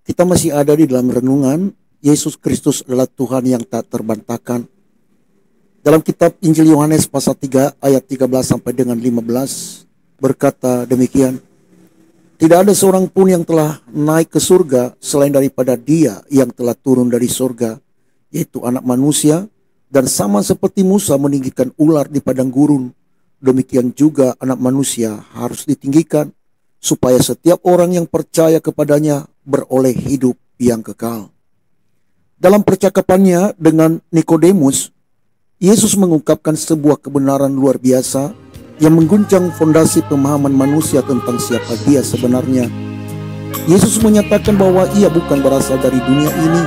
Kita masih ada di dalam renungan Yesus Kristus adalah Tuhan yang tak terbantahkan. Dalam kitab Injil Yohanes pasal 3 ayat 13 sampai dengan 15 berkata demikian. Tidak ada seorang pun yang telah naik ke surga selain daripada Dia yang telah turun dari surga, yaitu Anak Manusia, dan sama seperti Musa meninggikan ular di padang gurun, demikian juga Anak Manusia harus ditinggikan, supaya setiap orang yang percaya kepadanya beroleh hidup yang kekal. Dalam percakapannya dengan Nikodemus, Yesus mengungkapkan sebuah kebenaran luar biasa yang mengguncang fondasi pemahaman manusia tentang siapa Dia sebenarnya. Yesus menyatakan bahwa Ia bukan berasal dari dunia ini,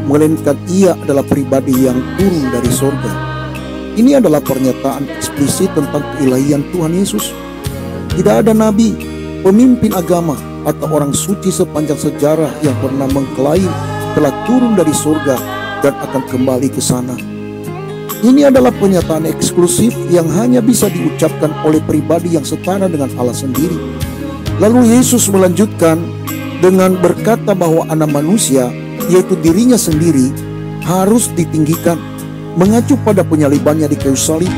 melainkan Ia adalah pribadi yang turun dari surga. Ini adalah pernyataan eksplisit tentang keilahian Tuhan Yesus. Tidak ada nabi, pemimpin agama, atau orang suci sepanjang sejarah yang pernah mengklaim telah turun dari surga dan akan kembali ke sana. Ini adalah pernyataan eksklusif yang hanya bisa diucapkan oleh pribadi yang setara dengan Allah sendiri. Lalu Yesus melanjutkan dengan berkata bahwa Anak Manusia, yaitu dirinya sendiri, harus ditinggikan. Mengacu pada penyalibannya di kayu salib,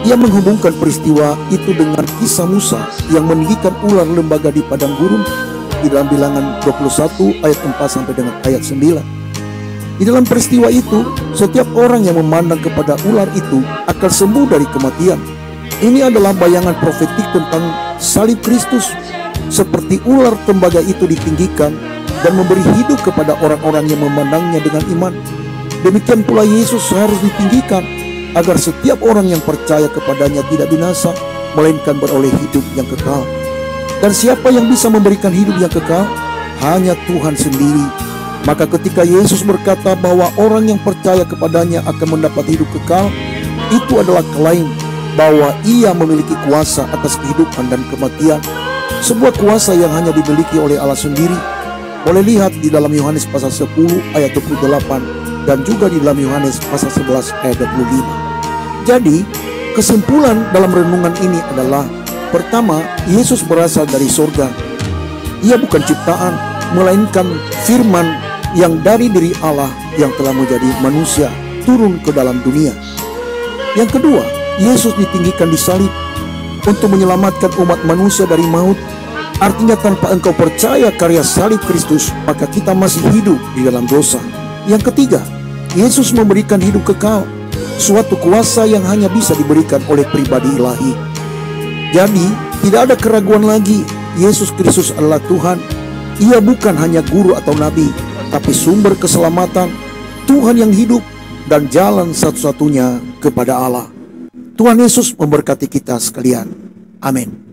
Ia menghubungkan peristiwa itu dengan kisah Musa yang meninggikan ular lembaga di padang gurun di dalam Bilangan 21 ayat 4 sampai dengan ayat 9. Di dalam peristiwa itu, setiap orang yang memandang kepada ular itu akan sembuh dari kematian. Ini adalah bayangan profetik tentang salib Kristus. Seperti ular tembaga itu ditinggikan dan memberi hidup kepada orang-orang yang memandangnya dengan iman, demikian pula Yesus harus ditinggikan agar setiap orang yang percaya kepadanya tidak binasa, melainkan beroleh hidup yang kekal. Dan siapa yang bisa memberikan hidup yang kekal? Hanya Tuhan sendiri. Maka ketika Yesus berkata bahwa orang yang percaya kepadanya akan mendapat hidup kekal, itu adalah klaim bahwa Ia memiliki kuasa atas kehidupan dan kematian, sebuah kuasa yang hanya dimiliki oleh Allah sendiri. Boleh lihat di dalam Yohanes pasal 10 ayat 28 dan juga di dalam Yohanes pasal 11 ayat 25. Jadi, kesimpulan dalam renungan ini adalah: pertama, Yesus berasal dari surga. Ia bukan ciptaan, melainkan firman yang dari diri Allah yang telah menjadi manusia turun ke dalam dunia. Yang kedua, Yesus ditinggikan di salib untuk menyelamatkan umat manusia dari maut. Artinya tanpa engkau percaya karya salib Kristus, maka kita masih hidup di dalam dosa. Yang ketiga, Yesus memberikan hidup kekal, suatu kuasa yang hanya bisa diberikan oleh pribadi ilahi. Jadi, tidak ada keraguan lagi, Yesus Kristus adalah Tuhan. Ia bukan hanya guru atau nabi, tapi sumber keselamatan, Tuhan yang hidup, dan jalan satu-satunya kepada Allah. Tuhan Yesus memberkati kita sekalian. Amin.